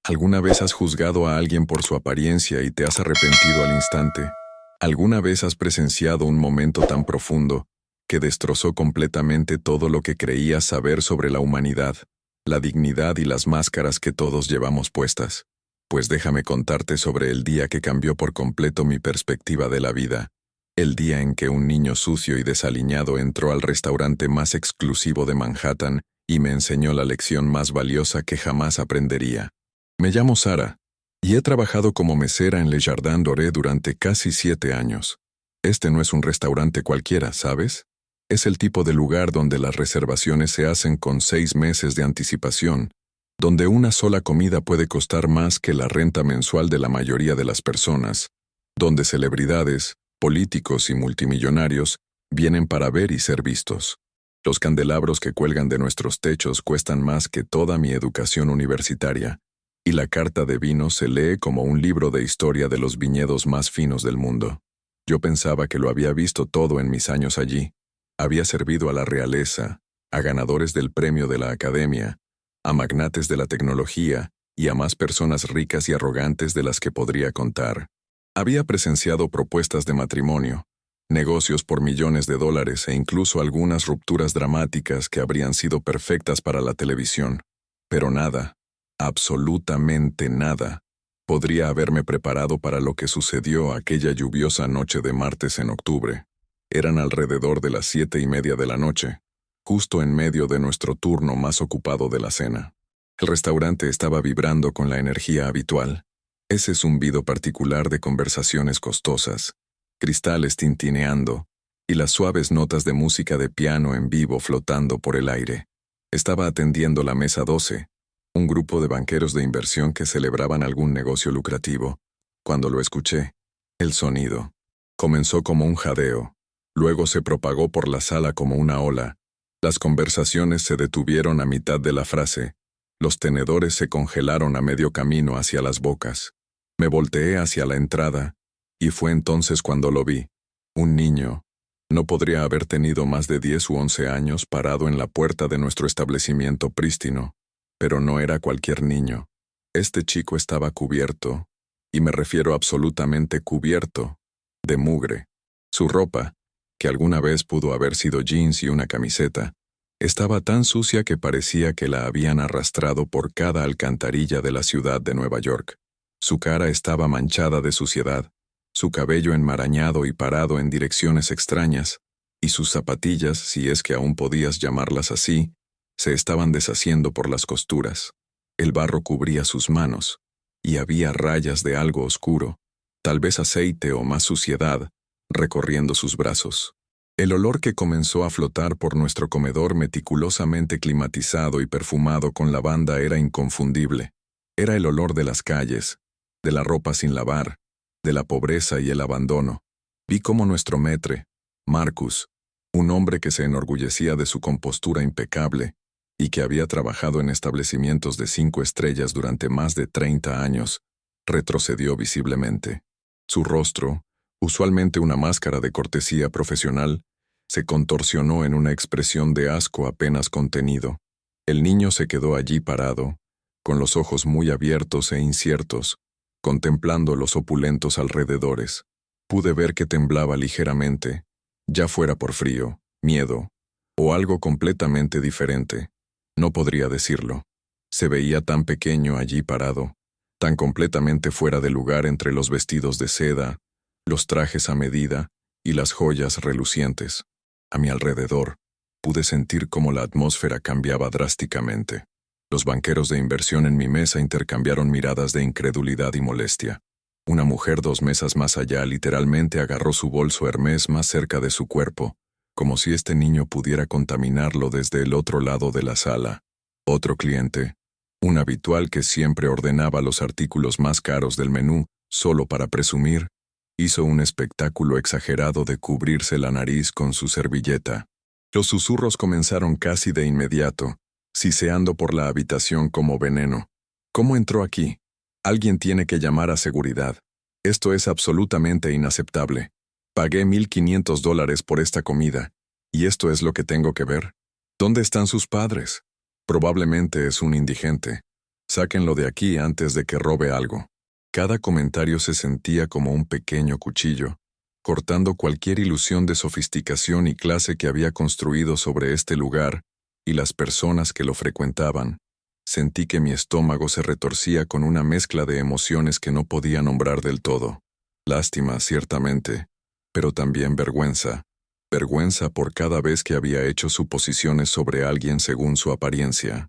¿Alguna vez has juzgado a alguien por su apariencia y te has arrepentido al instante? ¿Alguna vez has presenciado un momento tan profundo que destrozó completamente todo lo que creías saber sobre la humanidad, la dignidad y las máscaras que todos llevamos puestas? Pues déjame contarte sobre el día que cambió por completo mi perspectiva de la vida. El día en que un niño sucio y desaliñado entró al restaurante más exclusivo de Manhattan y me enseñó la lección más valiosa que jamás aprendería. Me llamo Sara, y he trabajado como mesera en Le Jardin Doré durante casi 7 años. Este no es un restaurante cualquiera, ¿sabes? Es el tipo de lugar donde las reservaciones se hacen con 6 meses de anticipación, donde una sola comida puede costar más que la renta mensual de la mayoría de las personas, donde celebridades, políticos y multimillonarios vienen para ver y ser vistos. Los candelabros que cuelgan de nuestros techos cuestan más que toda mi educación universitaria, y la carta de vino se lee como un libro de historia de los viñedos más finos del mundo. Yo pensaba que lo había visto todo en mis años allí. Había servido a la realeza, a ganadores del premio de la Academia, a magnates de la tecnología y a más personas ricas y arrogantes de las que podría contar. Había presenciado propuestas de matrimonio, negocios por millones de dólares e incluso algunas rupturas dramáticas que habrían sido perfectas para la televisión. Pero nada, absolutamente nada, podría haberme preparado para lo que sucedió aquella lluviosa noche de martes en octubre. Eran alrededor de las 7:30 de la noche, justo en medio de nuestro turno más ocupado de la cena. El restaurante estaba vibrando con la energía habitual, ese zumbido particular de conversaciones costosas, cristales tintineando y las suaves notas de música de piano en vivo flotando por el aire. Estaba atendiendo la mesa 12, un grupo de banqueros de inversión que celebraban algún negocio lucrativo. Cuando lo escuché, el sonido comenzó como un jadeo, luego se propagó por la sala como una ola. Las conversaciones se detuvieron a mitad de la frase, los tenedores se congelaron a medio camino hacia las bocas. Me volteé hacia la entrada, y fue entonces cuando lo vi. Un niño, no podría haber tenido más de 10 u 11 años, parado en la puerta de nuestro establecimiento prístino. Pero no era cualquier niño. Este chico estaba cubierto, y me refiero absolutamente cubierto, de mugre. Su ropa, que alguna vez pudo haber sido jeans y una camiseta, estaba tan sucia que parecía que la habían arrastrado por cada alcantarilla de la ciudad de Nueva York. Su cara estaba manchada de suciedad, su cabello enmarañado y parado en direcciones extrañas, y sus zapatillas, si es que aún podías llamarlas así, se estaban deshaciendo por las costuras. El barro cubría sus manos, y había rayas de algo oscuro, tal vez aceite o más suciedad, recorriendo sus brazos. El olor que comenzó a flotar por nuestro comedor meticulosamente climatizado y perfumado con lavanda era inconfundible. Era el olor de las calles, de la ropa sin lavar, de la pobreza y el abandono. Vi cómo nuestro maître, Marcus, un hombre que se enorgullecía de su compostura impecable y que había trabajado en establecimientos de 5 estrellas durante más de 30 años, retrocedió visiblemente. Su rostro, usualmente una máscara de cortesía profesional, se contorsionó en una expresión de asco apenas contenido. El niño se quedó allí parado, con los ojos muy abiertos e inciertos, contemplando los opulentos alrededores. Pude ver que temblaba ligeramente, ya fuera por frío, miedo, o algo completamente diferente. No podría decirlo. Se veía tan pequeño allí parado, tan completamente fuera de lugar entre los vestidos de seda, los trajes a medida y las joyas relucientes. A mi alrededor, pude sentir cómo la atmósfera cambiaba drásticamente. Los banqueros de inversión en mi mesa intercambiaron miradas de incredulidad y molestia. Una mujer 2 mesas más allá literalmente agarró su bolso Hermès más cerca de su cuerpo, como si este niño pudiera contaminarlo desde el otro lado de la sala. Otro cliente, un habitual que siempre ordenaba los artículos más caros del menú solo para presumir, hizo un espectáculo exagerado de cubrirse la nariz con su servilleta. Los susurros comenzaron casi de inmediato, siseando por la habitación como veneno. ¿Cómo entró aquí? Alguien tiene que llamar a seguridad. Esto es absolutamente inaceptable. Pagué $1,500 por esta comida, y esto es lo que tengo que ver. ¿Dónde están sus padres? Probablemente es un indigente. Sáquenlo de aquí antes de que robe algo. Cada comentario se sentía como un pequeño cuchillo, cortando cualquier ilusión de sofisticación y clase que había construido sobre este lugar y las personas que lo frecuentaban. Sentí que mi estómago se retorcía con una mezcla de emociones que no podía nombrar del todo. Lástima, ciertamente, pero también vergüenza. Vergüenza por cada vez que había hecho suposiciones sobre alguien según su apariencia.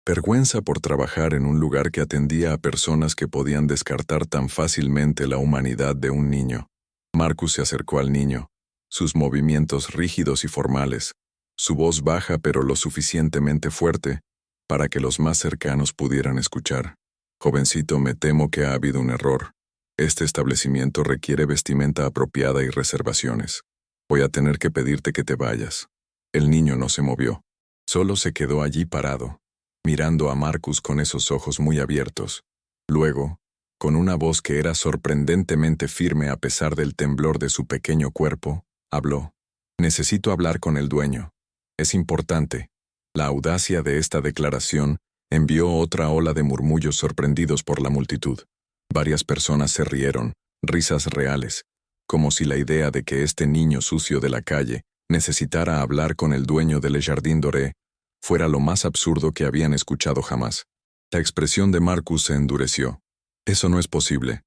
Vergüenza por trabajar en un lugar que atendía a personas que podían descartar tan fácilmente la humanidad de un niño. Marcus se acercó al niño, sus movimientos rígidos y formales, su voz baja pero lo suficientemente fuerte para que los más cercanos pudieran escuchar. Jovencito, me temo que ha habido un error. Este establecimiento requiere vestimenta apropiada y reservaciones. Voy a tener que pedirte que te vayas. El niño no se movió. Solo se quedó allí parado, mirando a Marcus con esos ojos muy abiertos. Luego, con una voz que era sorprendentemente firme a pesar del temblor de su pequeño cuerpo, habló. Necesito hablar con el dueño. Es importante. La audacia de esta declaración envió otra ola de murmullos sorprendidos por la multitud. Varias personas se rieron, risas reales, como si la idea de que este niño sucio de la calle necesitara hablar con el dueño de Le Jardin Doré fuera lo más absurdo que habían escuchado jamás. La expresión de Marcus se endureció. Eso no es posible.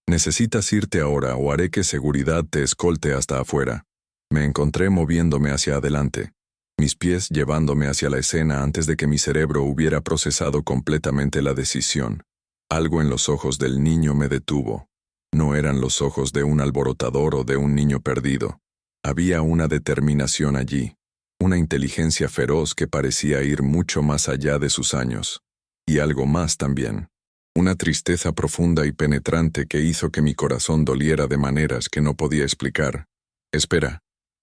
Necesitas irte ahora o haré que seguridad te escolte hasta afuera. Me encontré moviéndome hacia adelante, mis pies llevándome hacia la escena antes de que mi cerebro hubiera procesado completamente la decisión. Algo en los ojos del niño me detuvo. No eran los ojos de un alborotador o de un niño perdido. Había una determinación allí, una inteligencia feroz que parecía ir mucho más allá de sus años. Y algo más también. Una tristeza profunda y penetrante que hizo que mi corazón doliera de maneras que no podía explicar. Espera,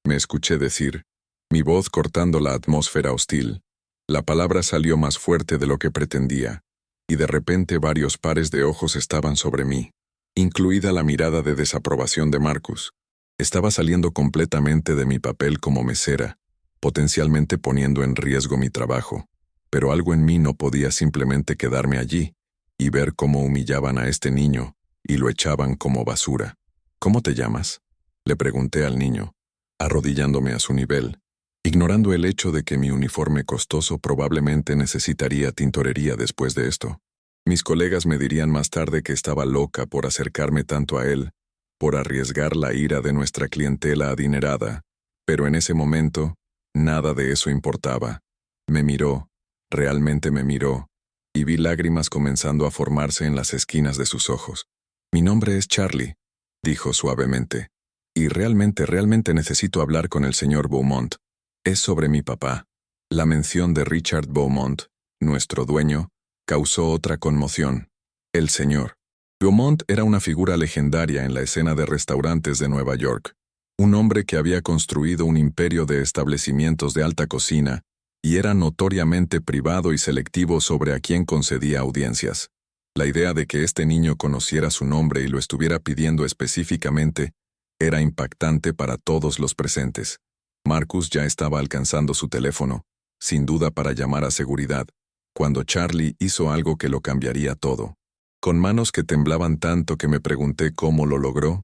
me escuché decir, mi voz cortando la atmósfera hostil. La palabra salió más fuerte de lo que pretendía, y de repente varios pares de ojos estaban sobre mí, incluida la mirada de desaprobación de Marcus. Estaba saliendo completamente de mi papel como mesera, potencialmente poniendo en riesgo mi trabajo, pero algo en mí no podía simplemente quedarme allí y ver cómo humillaban a este niño y lo echaban como basura. ¿Cómo te llamas?, le pregunté al niño, arrodillándome a su nivel, ignorando el hecho de que mi uniforme costoso probablemente necesitaría tintorería después de esto. Mis colegas me dirían más tarde que estaba loca por acercarme tanto a él, por arriesgar la ira de nuestra clientela adinerada, pero en ese momento, nada de eso importaba. Me miró, realmente me miró, y vi lágrimas comenzando a formarse en las esquinas de sus ojos. Mi nombre es Charlie, dijo suavemente, y realmente necesito hablar con el señor Beaumont. Es sobre mi papá. La mención de Richard Beaumont, nuestro dueño, causó otra conmoción. El señor Beaumont era una figura legendaria en la escena de restaurantes de Nueva York, un hombre que había construido un imperio de establecimientos de alta cocina y era notoriamente privado y selectivo sobre a quién concedía audiencias. La idea de que este niño conociera su nombre y lo estuviera pidiendo específicamente era impactante para todos los presentes. Marcus ya estaba alcanzando su teléfono, sin duda para llamar a seguridad, cuando Charlie hizo algo que lo cambiaría todo. Con manos que temblaban tanto que me pregunté cómo lo logró,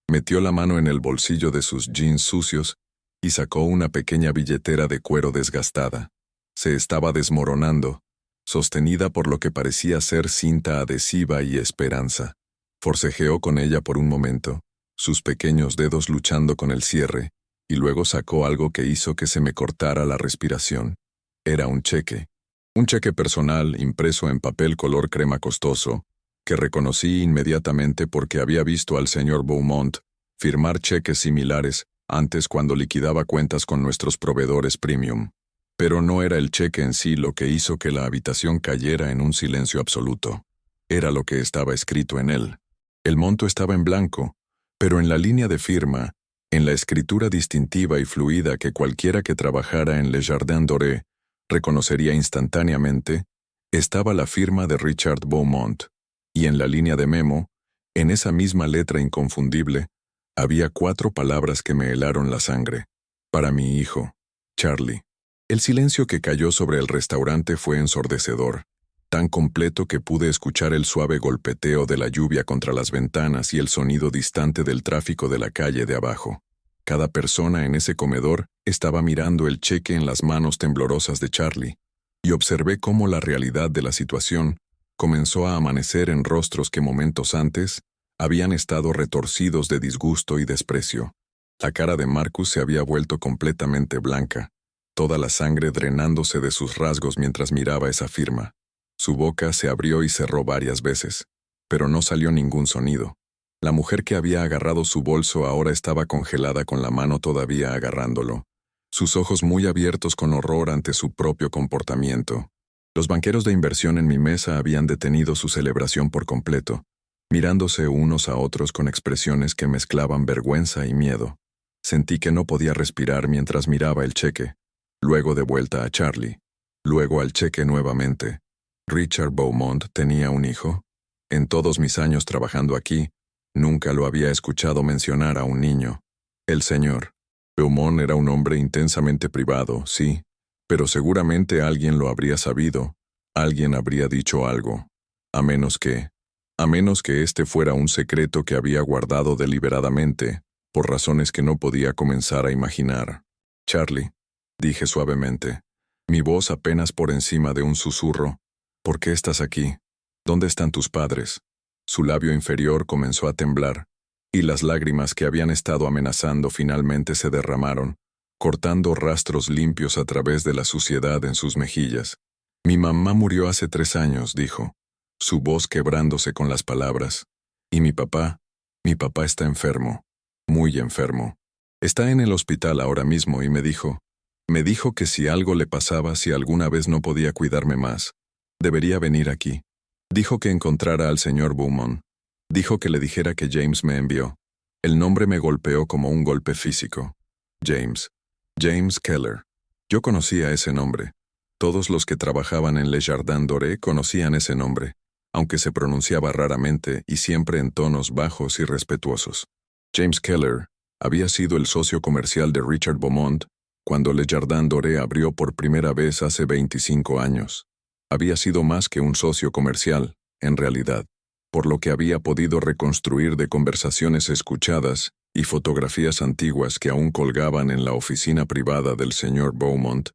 metió la mano en el bolsillo de sus jeans sucios y sacó una pequeña billetera de cuero desgastada. Se estaba desmoronando, sostenida por lo que parecía ser cinta adhesiva y esperanza. Forcejeó con ella por un momento, sus pequeños dedos luchando con el cierre, y luego sacó algo que hizo que se me cortara la respiración. Era un cheque personal impreso en papel color crema costoso, que reconocí inmediatamente porque había visto al señor Beaumont firmar cheques similares antes cuando liquidaba cuentas con nuestros proveedores premium. Pero no era el cheque en sí lo que hizo que la habitación cayera en un silencio absoluto. Era lo que estaba escrito en él. El monto estaba en blanco, pero en la línea de firma, en la escritura distintiva y fluida que cualquiera que trabajara en Le Jardin Doré reconocería instantáneamente, estaba la firma de Richard Beaumont, y en la línea de memo, en esa misma letra inconfundible, había 4 palabras que me helaron la sangre. Para mi hijo, Charlie. El silencio que cayó sobre el restaurante fue ensordecedor. tan completo que pude escuchar el suave golpeteo de la lluvia contra las ventanas y el sonido distante del tráfico de la calle de abajo. Cada persona en ese comedor estaba mirando el cheque en las manos temblorosas de Charlie, y observé cómo la realidad de la situación comenzó a amanecer en rostros que momentos antes habían estado retorcidos de disgusto y desprecio. La cara de Marcus se había vuelto completamente blanca, toda la sangre drenándose de sus rasgos mientras miraba esa firma. Su boca se abrió y cerró varias veces, pero no salió ningún sonido. La mujer que había agarrado su bolso ahora estaba congelada con la mano todavía agarrándolo, sus ojos muy abiertos con horror ante su propio comportamiento. Los banqueros de inversión en mi mesa habían detenido su celebración por completo, mirándose unos a otros con expresiones que mezclaban vergüenza y miedo. Sentí que no podía respirar mientras miraba el cheque, luego de vuelta a Charlie, luego al cheque nuevamente. ¿Richard Beaumont tenía un hijo? En todos mis años trabajando aquí, nunca lo había escuchado mencionar a un niño. El señor Beaumont era un hombre intensamente privado, sí, pero seguramente alguien lo habría sabido, alguien habría dicho algo, a menos que este fuera un secreto que había guardado deliberadamente, por razones que no podía comenzar a imaginar. Charlie, dije suavemente, mi voz apenas por encima de un susurro, ¿por qué estás aquí? ¿Dónde están tus padres? Su labio inferior comenzó a temblar, y las lágrimas que habían estado amenazando finalmente se derramaron, cortando rastros limpios a través de la suciedad en sus mejillas. Mi mamá murió hace 3 años, dijo, su voz quebrándose con las palabras. Y mi papá está enfermo, muy enfermo. Está en el hospital ahora mismo y me dijo que si algo le pasaba, si alguna vez no podía cuidarme más, debería venir aquí. Dijo que encontrara al señor Beaumont. Dijo que le dijera que James me envió. El nombre me golpeó como un golpe físico. James Keller. Yo conocía ese nombre. Todos los que trabajaban en Le Jardin Doré conocían ese nombre, aunque se pronunciaba raramente y siempre en tonos bajos y respetuosos. James Keller había sido el socio comercial de Richard Beaumont cuando Le Jardin Doré abrió por primera vez hace 25 años. Había sido más que un socio comercial, en realidad, por lo que había podido reconstruir de conversaciones escuchadas y fotografías antiguas que aún colgaban en la oficina privada del señor Beaumont.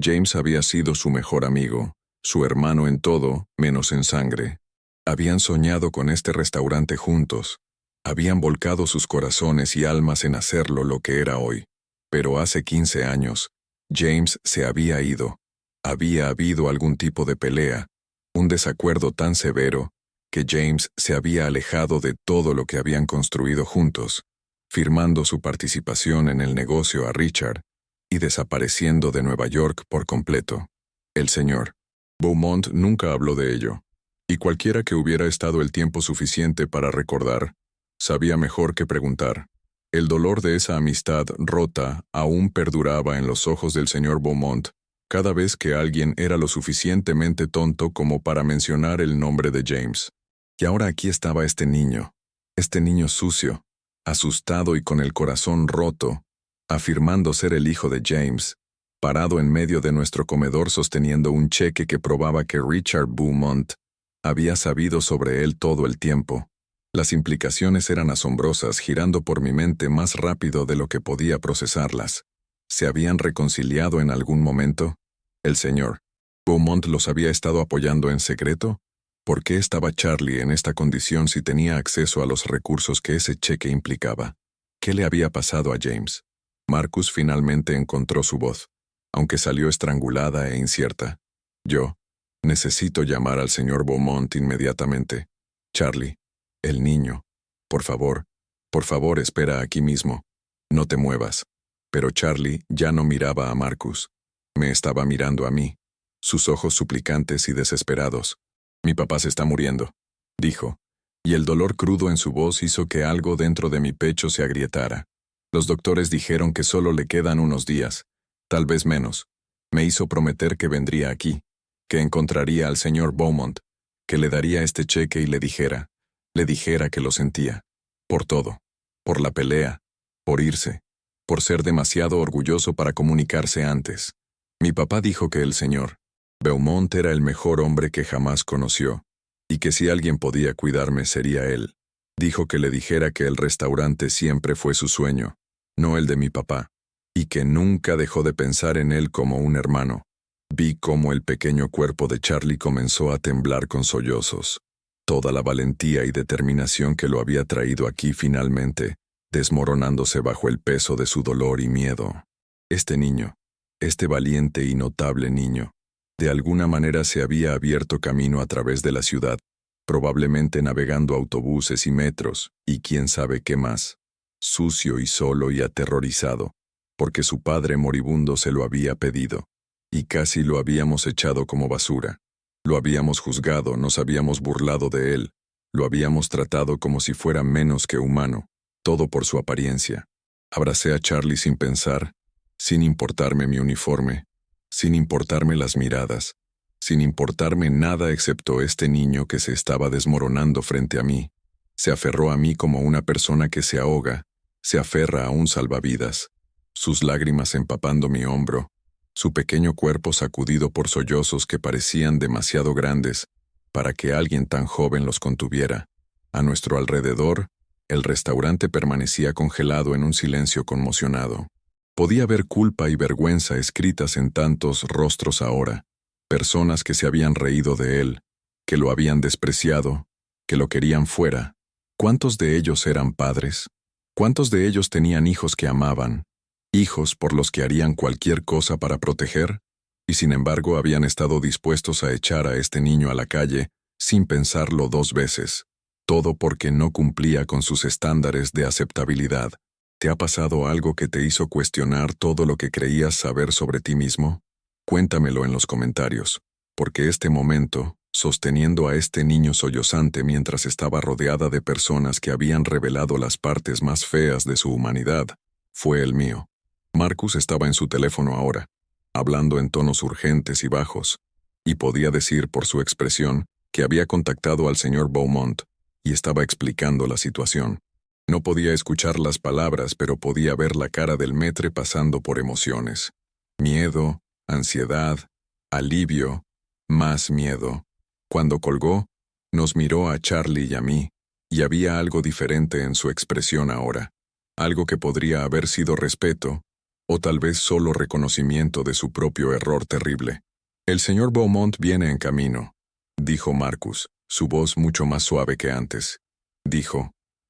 James había sido su mejor amigo, su hermano en todo, menos en sangre. Habían soñado con este restaurante juntos, habían volcado sus corazones y almas en hacerlo lo que era hoy. Pero hace 15 años, James se había ido. Había habido algún tipo de pelea, un desacuerdo tan severo, que James se había alejado de todo lo que habían construido juntos, firmando su participación en el negocio a Richard y desapareciendo de Nueva York por completo. El señor Beaumont nunca habló de ello, y cualquiera que hubiera estado el tiempo suficiente para recordar, sabía mejor que preguntar. El dolor de esa amistad rota aún perduraba en los ojos del señor Beaumont cada vez que alguien era lo suficientemente tonto como para mencionar el nombre de James. Y ahora aquí estaba este niño sucio, asustado y con el corazón roto, afirmando ser el hijo de James, parado en medio de nuestro comedor sosteniendo un cheque que probaba que Richard Beaumont había sabido sobre él todo el tiempo. Las implicaciones eran asombrosas, girando por mi mente más rápido de lo que podía procesarlas. ¿Se habían reconciliado en algún momento? ¿El señor Beaumont los había estado apoyando en secreto? ¿Por qué estaba Charlie en esta condición si tenía acceso a los recursos que ese cheque implicaba? ¿Qué le había pasado a James? Marcus finalmente encontró su voz, aunque salió estrangulada e incierta. Yo necesito llamar al señor Beaumont inmediatamente. Charlie, el niño. Por favor, espera aquí mismo. No te muevas. Pero Charlie ya no miraba a Marcus. Me estaba mirando a mí, sus ojos suplicantes y desesperados. Mi papá se está muriendo, dijo, y el dolor crudo en su voz hizo que algo dentro de mi pecho se agrietara. Los doctores dijeron que solo le quedan unos días, tal vez menos. Me hizo prometer que vendría aquí, que encontraría al señor Beaumont, que le daría este cheque y le dijera que lo sentía. Por todo. Por la pelea. Por irse. Por ser demasiado orgulloso para comunicarse antes. Mi papá dijo que el señor Beaumont era el mejor hombre que jamás conoció, y que si alguien podía cuidarme sería él. Dijo que le dijera que el restaurante siempre fue su sueño, no el de mi papá, y que nunca dejó de pensar en él como un hermano. Vi cómo el pequeño cuerpo de Charlie comenzó a temblar con sollozos. Toda la valentía y determinación que lo había traído aquí finalmente, desmoronándose bajo el peso de su dolor y miedo. Este niño, este valiente y notable niño, de alguna manera se había abierto camino a través de la ciudad, probablemente navegando autobuses y metros, y quién sabe qué más, sucio y solo y aterrorizado, porque su padre moribundo se lo había pedido, y casi lo habíamos echado como basura. Lo habíamos juzgado, nos habíamos burlado de él, lo habíamos tratado como si fuera menos que humano, todo por su apariencia. Abracé a Charlie sin pensar, sin importarme mi uniforme, sin importarme las miradas, sin importarme nada excepto este niño que se estaba desmoronando frente a mí. Se aferró a mí como una persona que se ahoga, se aferra a un salvavidas, sus lágrimas empapando mi hombro, su pequeño cuerpo sacudido por sollozos que parecían demasiado grandes para que alguien tan joven los contuviera. A nuestro alrededor, el restaurante permanecía congelado en un silencio conmocionado. Podía ver culpa y vergüenza escritas en tantos rostros ahora, personas que se habían reído de él, que lo habían despreciado, que lo querían fuera. ¿Cuántos de ellos eran padres? ¿Cuántos de ellos tenían hijos que amaban? Hijos por los que harían cualquier cosa para proteger, y sin embargo habían estado dispuestos a echar a este niño a la calle sin pensarlo 2 veces, todo porque no cumplía con sus estándares de aceptabilidad. ¿Te ha pasado algo que te hizo cuestionar todo lo que creías saber sobre ti mismo? Cuéntamelo en los comentarios, porque este momento, sosteniendo a este niño sollozante mientras estaba rodeada de personas que habían revelado las partes más feas de su humanidad, fue el mío. Marcus estaba en su teléfono ahora, hablando en tonos urgentes y bajos, y podía decir por su expresión que había contactado al señor Beaumont y estaba explicando la situación. No podía escuchar las palabras, pero podía ver la cara del maître pasando por emociones. Miedo, ansiedad, alivio, más miedo. Cuando colgó, nos miró a Charlie y a mí, y había algo diferente en su expresión ahora, algo que podría haber sido respeto, o tal vez solo reconocimiento de su propio error terrible. «El señor Beaumont viene en camino», dijo Marcus, su voz mucho más suave que antes.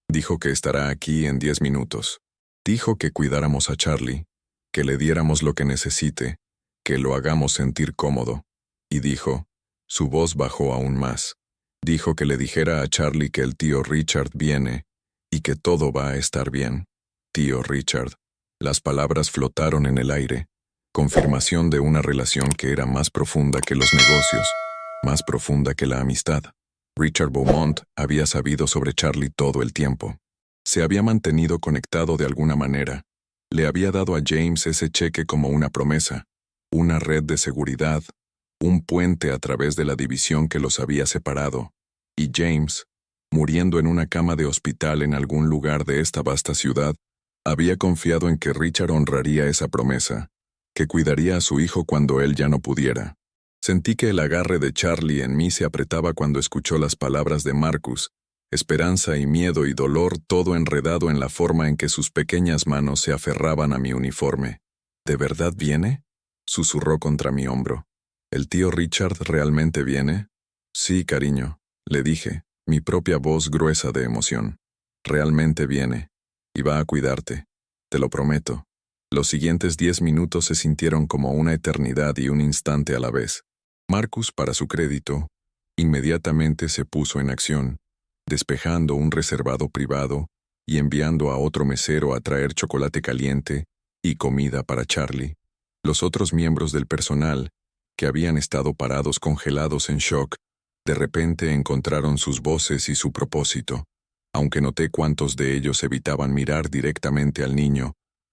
Dijo que estará aquí en 10 minutos. Dijo que cuidáramos a Charlie, que le diéramos lo que necesite, que lo hagamos sentir cómodo. Y dijo, su voz bajó aún más, dijo que le dijera a Charlie que el tío Richard viene y que todo va a estar bien. Tío Richard. Las palabras flotaron en el aire, confirmación de una relación que era más profunda que los negocios, más profunda que la amistad. Richard Beaumont había sabido sobre Charlie todo el tiempo. Se había mantenido conectado de alguna manera. Le había dado a James ese cheque como una promesa, una red de seguridad, un puente a través de la división que los había separado. Y James, muriendo en una cama de hospital en algún lugar de esta vasta ciudad, había confiado en que Richard honraría esa promesa, que cuidaría a su hijo cuando él ya no pudiera. Sentí que el agarre de Charlie en mí se apretaba cuando escuchó las palabras de Marcus, esperanza y miedo y dolor todo enredado en la forma en que sus pequeñas manos se aferraban a mi uniforme. ¿De verdad viene?, susurró contra mi hombro. ¿El tío Richard realmente viene? Sí, cariño, le dije, mi propia voz gruesa de emoción. Realmente viene. Y va a cuidarte, te lo prometo. Los siguientes 10 minutos se sintieron como una eternidad y un instante a la vez. Marcus, para su crédito, inmediatamente se puso en acción, despejando un reservado privado y enviando a otro mesero a traer chocolate caliente y comida para Charlie. Los otros miembros del personal, que habían estado parados congelados en shock, de repente encontraron sus voces y su propósito. Aunque noté cuántos de ellos evitaban mirar directamente al niño,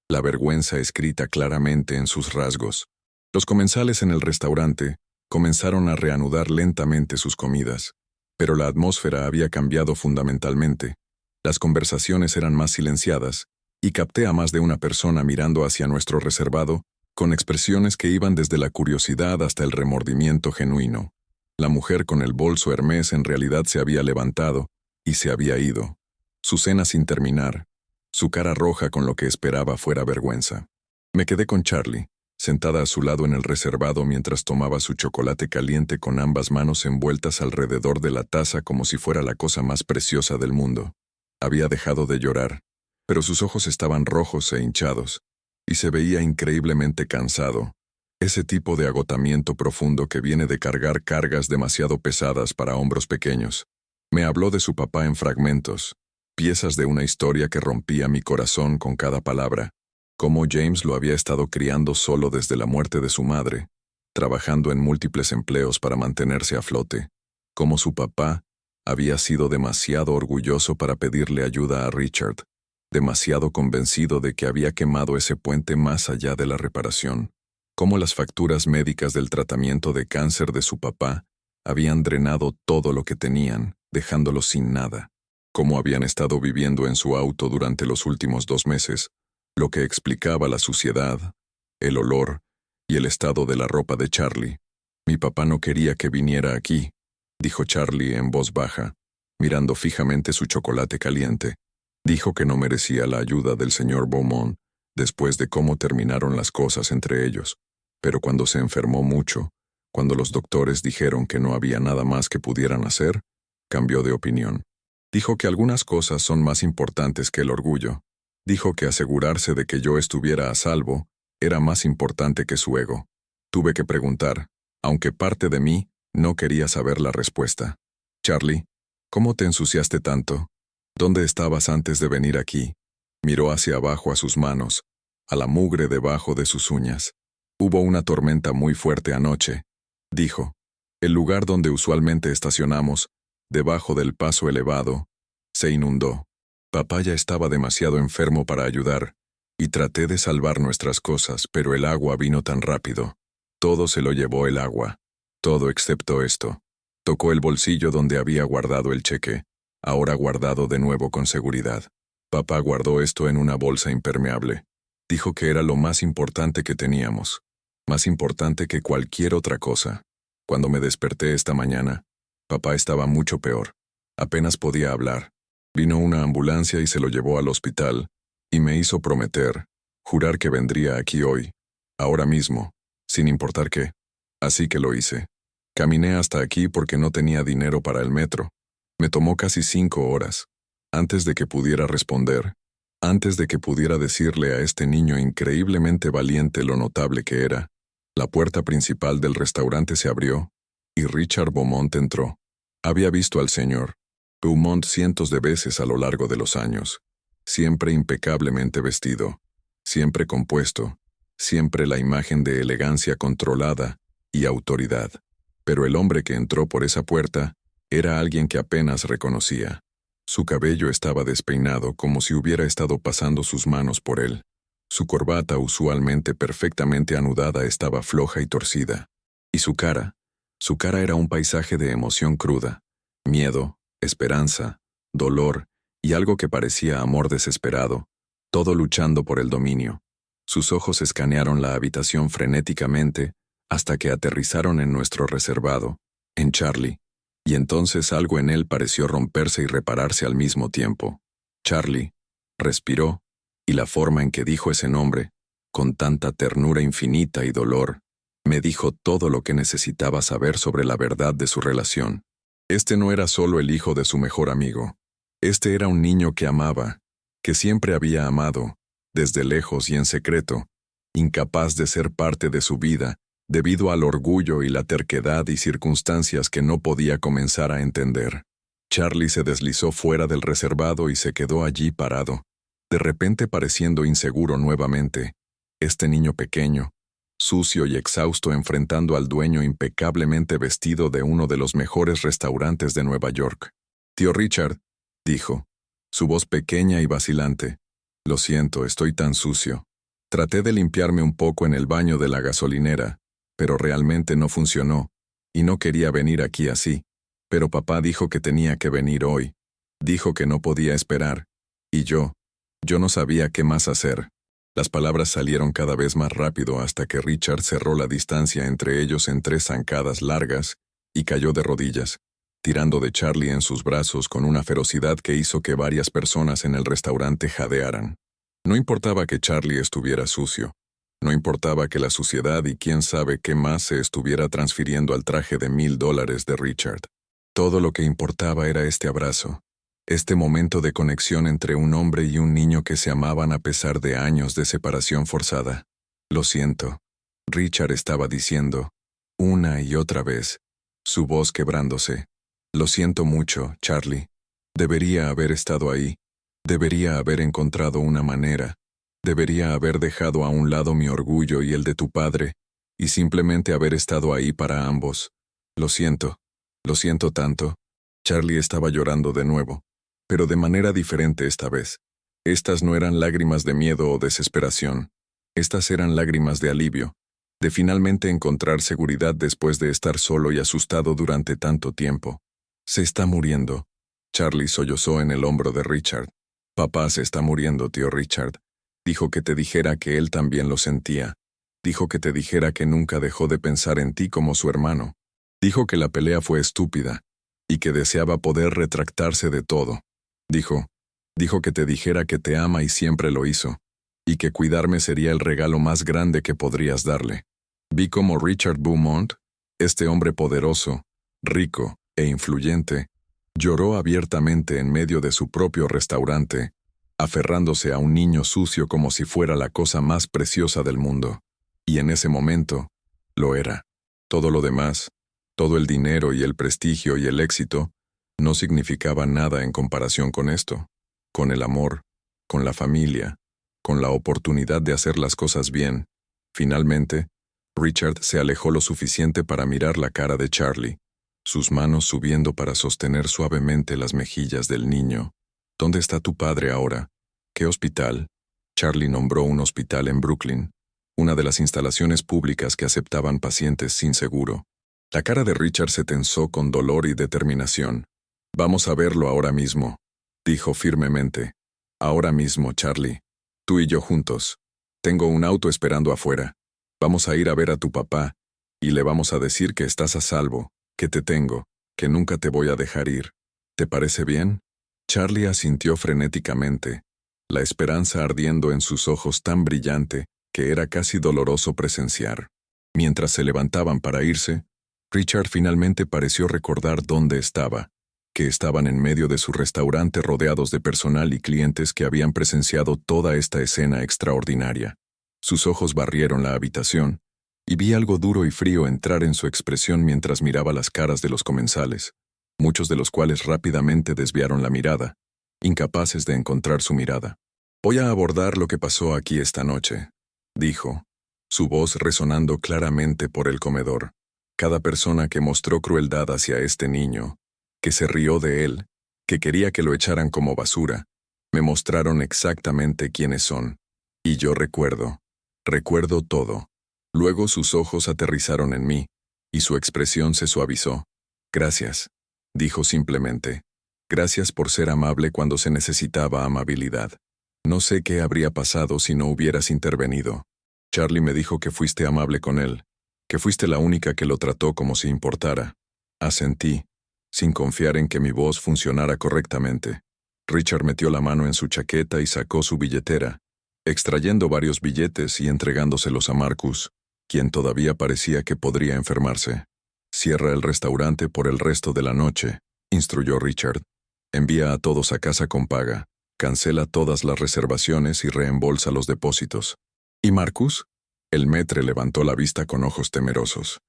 la vergüenza escrita claramente en sus rasgos. Los comensales en el restaurante comenzaron a reanudar lentamente sus comidas, pero la atmósfera había cambiado fundamentalmente. Las conversaciones eran más silenciadas, y capté a más de una persona mirando hacia nuestro reservado con expresiones que iban desde la curiosidad hasta el remordimiento genuino. La mujer con el bolso Hermès en realidad se había levantado y se había ido. Su cena sin terminar, su cara roja con lo que esperaba fuera vergüenza. Me quedé con Charlie, sentada a su lado en el reservado mientras tomaba su chocolate caliente con ambas manos envueltas alrededor de la taza como si fuera la cosa más preciosa del mundo. Había dejado de llorar, pero sus ojos estaban rojos e hinchados, y se veía increíblemente cansado, ese tipo de agotamiento profundo que viene de cargar cargas demasiado pesadas para hombros pequeños. Me habló de su papá en fragmentos, piezas de una historia que rompía mi corazón con cada palabra, cómo James lo había estado criando solo desde la muerte de su madre, trabajando en múltiples empleos para mantenerse a flote, cómo su papá había sido demasiado orgulloso para pedirle ayuda a Richard, demasiado convencido de que había quemado ese puente más allá de la reparación, cómo las facturas médicas del tratamiento de cáncer de su papá habían drenado todo lo que tenían, dejándolo sin nada, cómo habían estado viviendo en su auto durante los últimos 2 meses, lo que explicaba la suciedad, el olor y el estado de la ropa de Charlie. Mi papá no quería que viniera aquí, dijo Charlie en voz baja, mirando fijamente su chocolate caliente. Dijo que no merecía la ayuda del señor Beaumont después de cómo terminaron las cosas entre ellos, pero cuando se enfermó mucho, cuando los doctores dijeron que no había nada más que pudieran hacer, cambió de opinión. Dijo que algunas cosas son más importantes que el orgullo. Dijo que asegurarse de que yo estuviera a salvo era más importante que su ego. Tuve que preguntar, aunque parte de mí no quería saber la respuesta. Charlie, ¿cómo te ensuciaste tanto? ¿Dónde estabas antes de venir aquí? Miró hacia abajo a sus manos, a la mugre debajo de sus uñas. Hubo una tormenta muy fuerte anoche, dijo. El lugar donde usualmente estacionamos, debajo del paso elevado, se inundó. Papá ya estaba demasiado enfermo para ayudar, y traté de salvar nuestras cosas, pero el agua vino tan rápido. Todo se lo llevó el agua. Todo excepto esto. Tocó el bolsillo donde había guardado el cheque, ahora guardado de nuevo con seguridad. Papá guardó esto en una bolsa impermeable. Dijo que era lo más importante que teníamos, más importante que cualquier otra cosa. Cuando me desperté esta mañana, papá estaba mucho peor. Apenas podía hablar. Vino una ambulancia y se lo llevó al hospital, y me hizo prometer, jurar que vendría aquí hoy, ahora mismo, sin importar qué. Así que lo hice. Caminé hasta aquí porque no tenía dinero para el metro. Me tomó casi 5 horas. Antes de que pudiera responder, antes de que pudiera decirle a este niño increíblemente valiente lo notable que era, la puerta principal del restaurante se abrió, y Richard Beaumont entró. Había visto al señor Beaumont cientos de veces a lo largo de los años, siempre impecablemente vestido, siempre compuesto, siempre la imagen de elegancia controlada y autoridad. Pero el hombre que entró por esa puerta era alguien que apenas reconocía. Su cabello estaba despeinado como si hubiera estado pasando sus manos por él. Su corbata, usualmente perfectamente anudada, estaba floja y torcida. Y su cara era un paisaje de emoción cruda, miedo, esperanza, dolor y algo que parecía amor desesperado, todo luchando por el dominio. Sus ojos escanearon la habitación frenéticamente hasta que aterrizaron en nuestro reservado, en Charlie, y entonces algo en él pareció romperse y repararse al mismo tiempo. Charlie respiró, y la forma en que dijo ese nombre, con tanta ternura infinita y dolor, me dijo todo lo que necesitaba saber sobre la verdad de su relación. Este no era solo el hijo de su mejor amigo. Este era un niño que amaba, que siempre había amado, desde lejos y en secreto, incapaz de ser parte de su vida, debido al orgullo y la terquedad y circunstancias que no podía comenzar a entender. Charlie se deslizó fuera del reservado y se quedó allí parado, de repente pareciendo inseguro nuevamente, este niño pequeño, sucio y exhausto enfrentando al dueño impecablemente vestido de uno de los mejores restaurantes de Nueva York. «Tío Richard», dijo, su voz pequeña y vacilante. «Lo siento, estoy tan sucio. Traté de limpiarme un poco en el baño de la gasolinera, pero realmente no funcionó, y no quería venir aquí así. Pero papá dijo que tenía que venir hoy. Dijo que no podía esperar. Y yo no sabía qué más hacer». Las palabras salieron cada vez más rápido hasta que Richard cerró la distancia entre ellos en 3 zancadas largas y cayó de rodillas, tirando de Charlie en sus brazos con una ferocidad que hizo que varias personas en el restaurante jadearan. No importaba que Charlie estuviera sucio. No importaba que la suciedad y quién sabe qué más se estuviera transfiriendo al traje de $1000 de Richard. Todo lo que importaba era este abrazo, este momento de conexión entre un hombre y un niño que se amaban a pesar de años de separación forzada. Lo siento, Richard estaba diciendo, una y otra vez, su voz quebrándose. Lo siento mucho, Charlie. Debería haber estado ahí. Debería haber encontrado una manera. Debería haber dejado a un lado mi orgullo y el de tu padre, y simplemente haber estado ahí para ambos. Lo siento tanto. Charlie estaba llorando de nuevo, pero de manera diferente esta vez. Estas no eran lágrimas de miedo o desesperación. Estas eran lágrimas de alivio, de finalmente encontrar seguridad después de estar solo y asustado durante tanto tiempo. Se está muriendo. Charlie sollozó en el hombro de Richard. Papá se está muriendo, tío Richard. Dijo que te dijera que él también lo sentía. Dijo que te dijera que nunca dejó de pensar en ti como su hermano. Dijo que la pelea fue estúpida y que deseaba poder retractarse de todo. Dijo que te dijera que te ama y siempre lo hizo, y que cuidarme sería el regalo más grande que podrías darle. Vi cómo Richard Beaumont, este hombre poderoso, rico e influyente, lloró abiertamente en medio de su propio restaurante, aferrándose a un niño sucio como si fuera la cosa más preciosa del mundo. Y en ese momento, lo era. Todo lo demás, todo el dinero y el prestigio y el éxito, no significaba nada en comparación con esto, con el amor, con la familia, con la oportunidad de hacer las cosas bien. Finalmente, Richard se alejó lo suficiente para mirar la cara de Charlie, sus manos subiendo para sostener suavemente las mejillas del niño. ¿Dónde está tu padre ahora? ¿Qué hospital? Charlie nombró un hospital en Brooklyn, una de las instalaciones públicas que aceptaban pacientes sin seguro. La cara de Richard se tensó con dolor y determinación. Vamos a verlo ahora mismo, dijo firmemente. Ahora mismo, Charlie. Tú y yo juntos. Tengo un auto esperando afuera. Vamos a ir a ver a tu papá, y le vamos a decir que estás a salvo, que te tengo, que nunca te voy a dejar ir. ¿Te parece bien? Charlie asintió frenéticamente, la esperanza ardiendo en sus ojos tan brillante que era casi doloroso presenciar. Mientras se levantaban para irse, Richard finalmente pareció recordar dónde estaba, que estaban en medio de su restaurante rodeados de personal y clientes que habían presenciado toda esta escena extraordinaria. Sus ojos barrieron la habitación, y vi algo duro y frío entrar en su expresión mientras miraba las caras de los comensales, muchos de los cuales rápidamente desviaron la mirada, incapaces de encontrar su mirada. Voy a abordar lo que pasó aquí esta noche, dijo, su voz resonando claramente por el comedor. Cada persona que mostró crueldad hacia este niño, que se rió de él, que quería que lo echaran como basura, me mostraron exactamente quiénes son. Y yo recuerdo todo. Luego sus ojos aterrizaron en mí, y su expresión se suavizó. Gracias, dijo simplemente. Gracias por ser amable cuando se necesitaba amabilidad. No sé qué habría pasado si no hubieras intervenido. Charlie me dijo que fuiste amable con él, que fuiste la única que lo trató como si importara. Asentí, sin confiar en que mi voz funcionara correctamente. Richard metió la mano en su chaqueta y sacó su billetera, extrayendo varios billetes y entregándoselos a Marcus, quien todavía parecía que podría enfermarse. Cierra el restaurante por el resto de la noche, instruyó Richard. Envía a todos a casa con paga, cancela todas las reservaciones y reembolsa los depósitos. ¿Y Marcus? El maître levantó la vista con ojos temerosos.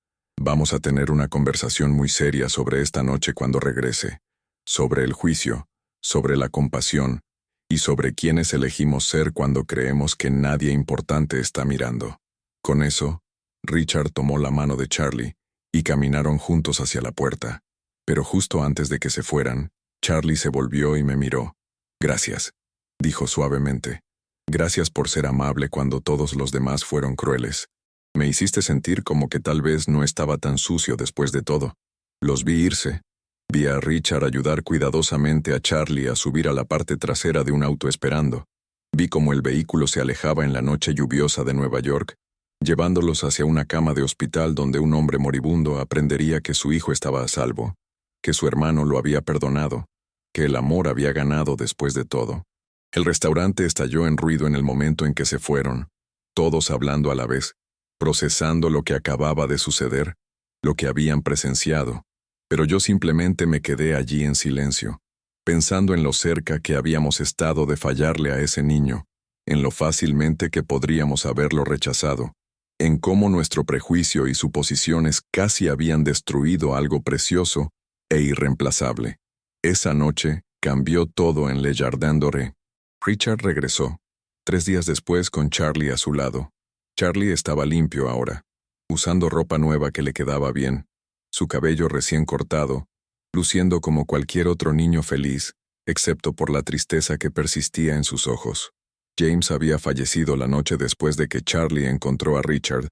Vamos a tener una conversación muy seria sobre esta noche cuando regrese, sobre el juicio, sobre la compasión, y sobre quiénes elegimos ser cuando creemos que nadie importante está mirando. Con eso, Richard tomó la mano de Charlie y caminaron juntos hacia la puerta. Pero justo antes de que se fueran, Charlie se volvió y me miró. Gracias, dijo suavemente. Gracias por ser amable cuando todos los demás fueron crueles. Me hiciste sentir como que tal vez no estaba tan sucio después de todo. Los vi irse. Vi a Richard ayudar cuidadosamente a Charlie a subir a la parte trasera de un auto esperando. Vi cómo el vehículo se alejaba en la noche lluviosa de Nueva York, llevándolos hacia una cama de hospital donde un hombre moribundo aprendería que su hijo estaba a salvo, que su hermano lo había perdonado, que el amor había ganado después de todo. El restaurante estalló en ruido en el momento en que se fueron, todos hablando a la vez, procesando lo que acababa de suceder, lo que habían presenciado, pero yo simplemente me quedé allí en silencio, pensando en lo cerca que habíamos estado de fallarle a ese niño, en lo fácilmente que podríamos haberlo rechazado, en cómo nuestro prejuicio y suposiciones casi habían destruido algo precioso e irreemplazable. Esa noche cambió todo en Le Jardin Doré. Richard regresó, 3 días después con Charlie a su lado. Charlie estaba limpio ahora, usando ropa nueva que le quedaba bien, su cabello recién cortado, luciendo como cualquier otro niño feliz, excepto por la tristeza que persistía en sus ojos. James había fallecido la noche después de que Charlie encontró a Richard,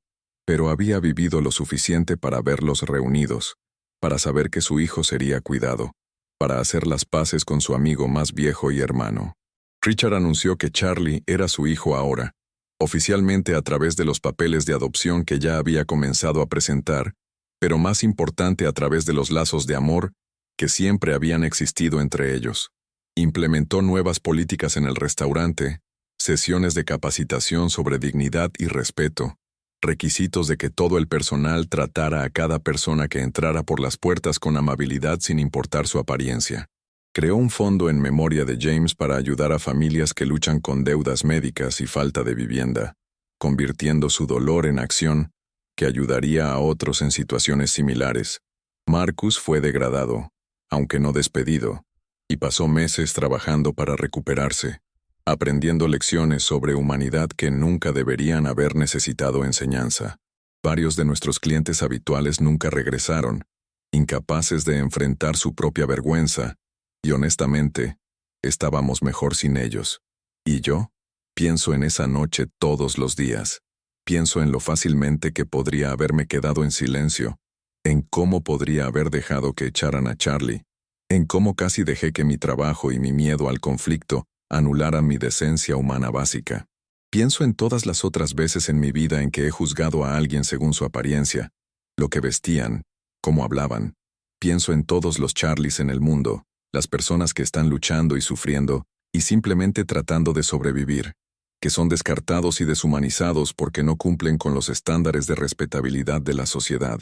pero había vivido lo suficiente para verlos reunidos, para saber que su hijo sería cuidado, para hacer las paces con su amigo más viejo y hermano. Richard anunció que Charlie era su hijo ahora, oficialmente a través de los papeles de adopción que ya había comenzado a presentar, pero más importante a través de los lazos de amor que siempre habían existido entre ellos. Implementó nuevas políticas en el restaurante, sesiones de capacitación sobre dignidad y respeto, requisitos de que todo el personal tratara a cada persona que entrara por las puertas con amabilidad sin importar su apariencia. Creó un fondo en memoria de James para ayudar a familias que luchan con deudas médicas y falta de vivienda, convirtiendo su dolor en acción que ayudaría a otros en situaciones similares. Marcus fue degradado, aunque no despedido, y pasó meses trabajando para recuperarse, aprendiendo lecciones sobre humanidad que nunca deberían haber necesitado enseñanza. Varios de nuestros clientes habituales nunca regresaron, incapaces de enfrentar su propia vergüenza, y honestamente, estábamos mejor sin ellos. ¿Y yo? Pienso en esa noche todos los días. Pienso en lo fácilmente que podría haberme quedado en silencio, en cómo podría haber dejado que echaran a Charlie, en cómo casi dejé que mi trabajo y mi miedo al conflicto anularan mi decencia humana básica. Pienso en todas las otras veces en mi vida en que he juzgado a alguien según su apariencia, lo que vestían, cómo hablaban. Pienso en todos los Charlies en el mundo, las personas que están luchando y sufriendo y simplemente tratando de sobrevivir, que son descartados y deshumanizados porque no cumplen con los estándares de respetabilidad de la sociedad.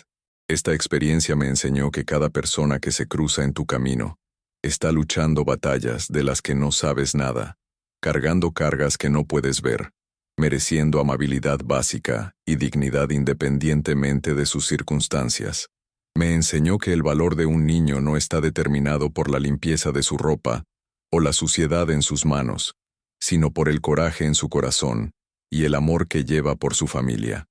Esta experiencia me enseñó que cada persona que se cruza en tu camino está luchando batallas de las que no sabes nada, cargando cargas que no puedes ver, mereciendo amabilidad básica y dignidad independientemente de sus circunstancias. Me enseñó que el valor de un niño no está determinado por la limpieza de su ropa o la suciedad en sus manos, sino por el coraje en su corazón y el amor que lleva por su familia.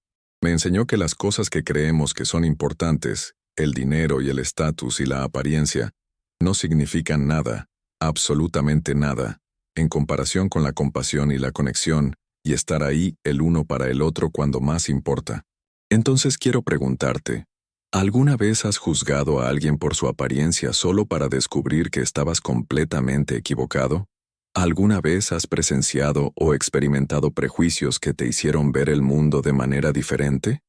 Me enseñó que las cosas que creemos que son importantes, el dinero y el estatus y la apariencia, no significan nada, absolutamente nada, en comparación con la compasión y la conexión y estar ahí el uno para el otro cuando más importa. Entonces quiero preguntarte, ¿alguna vez has juzgado a alguien por su apariencia solo para descubrir que estabas completamente equivocado? ¿Alguna vez has presenciado o experimentado prejuicios que te hicieron ver el mundo de manera diferente?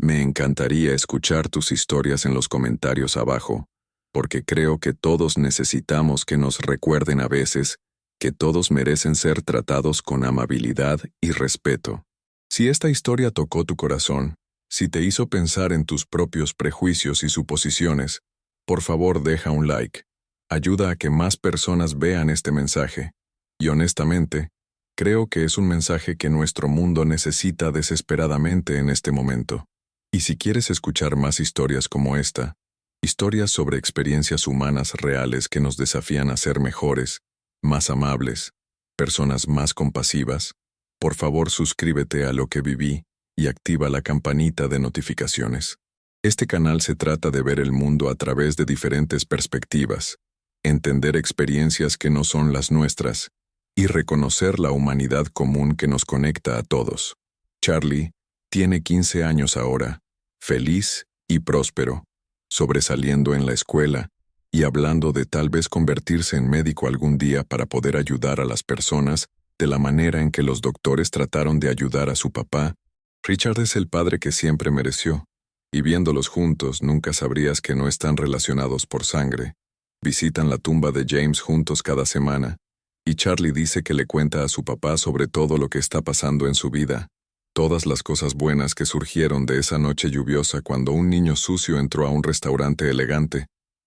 Me encantaría escuchar tus historias en los comentarios abajo, porque creo que todos necesitamos que nos recuerden a veces que todos merecen ser tratados con amabilidad y respeto. Si esta historia tocó tu corazón, si te hizo pensar en tus propios prejuicios y suposiciones, por favor deja un like. Ayuda a que más personas vean este mensaje. Y honestamente, creo que es un mensaje que nuestro mundo necesita desesperadamente en este momento. Y si quieres escuchar más historias como esta, historias sobre experiencias humanas reales que nos desafían a ser mejores, más amables, personas más compasivas, por favor suscríbete a Lo que viví y activa la campanita de notificaciones. Este canal se trata de ver el mundo a través de diferentes perspectivas, entender experiencias que no son las nuestras y reconocer la humanidad común que nos conecta a todos. Charlie tiene 15 años ahora, feliz y próspero, sobresaliendo en la escuela y hablando de tal vez convertirse en médico algún día para poder ayudar a las personas de la manera en que los doctores trataron de ayudar a su papá. Richard es el padre que siempre mereció, y viéndolos juntos nunca sabrías que no están relacionados por sangre. Visitan la tumba de James juntos cada semana, y Charlie dice que le cuenta a su papá sobre todo lo que está pasando en su vida, todas las cosas buenas que surgieron de esa noche lluviosa cuando un niño sucio entró a un restaurante elegante,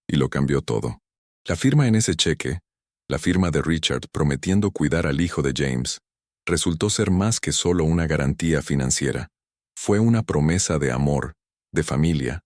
y lo cambió todo. La firma en ese cheque, la firma de Richard prometiendo cuidar al hijo de James, resultó ser más que solo una garantía financiera. Fue una promesa de amor, de familia,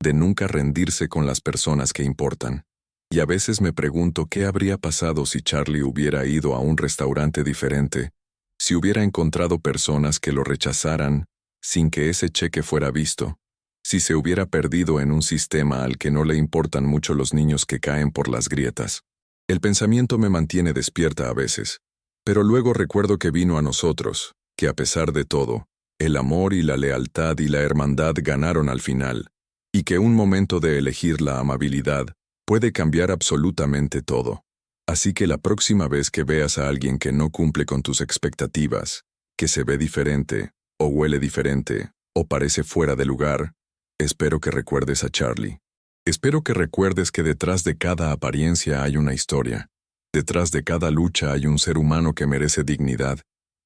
de nunca rendirse con las personas que importan. Y a veces me pregunto qué habría pasado si Charlie hubiera ido a un restaurante diferente, si hubiera encontrado personas que lo rechazaran sin que ese cheque fuera visto, si se hubiera perdido en un sistema al que no le importan mucho los niños que caen por las grietas. El pensamiento me mantiene despierta a veces, pero luego recuerdo que vino a nosotros, que a pesar de todo, el amor y la lealtad y la hermandad ganaron al final, y que un momento de elegir la amabilidad puede cambiar absolutamente todo. Así que la próxima vez que veas a alguien que no cumple con tus expectativas, que se ve diferente, o huele diferente, o parece fuera de lugar, espero que recuerdes a Charlie. Espero que recuerdes que detrás de cada apariencia hay una historia. Detrás de cada lucha hay un ser humano que merece dignidad,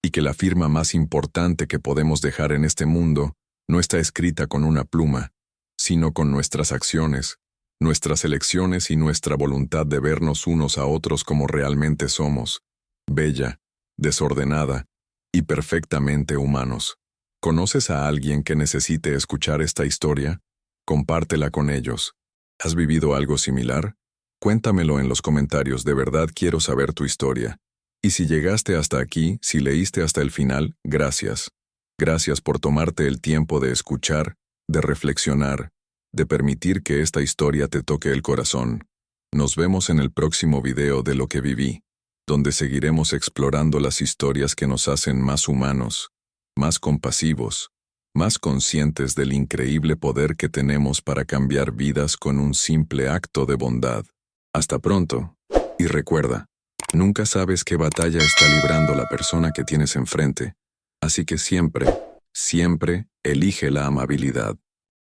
y que la firma más importante que podemos dejar en este mundo no está escrita con una pluma, sino con nuestras acciones, nuestras elecciones y nuestra voluntad de vernos unos a otros como realmente somos, bella, desordenada y perfectamente humanos. ¿Conoces a alguien que necesite escuchar esta historia? Compártela con ellos. ¿Has vivido algo similar? Cuéntamelo en los comentarios, de verdad quiero saber tu historia. Y si llegaste hasta aquí, si leíste hasta el final, gracias. Gracias por tomarte el tiempo de escuchar, de reflexionar, de permitir que esta historia te toque el corazón. Nos vemos en el próximo video de Lo que viví, donde seguiremos explorando las historias que nos hacen más humanos, más compasivos, más conscientes del increíble poder que tenemos para cambiar vidas con un simple acto de bondad. Hasta pronto, y recuerda, nunca sabes qué batalla está librando la persona que tienes enfrente, así que siempre, siempre elige la amabilidad.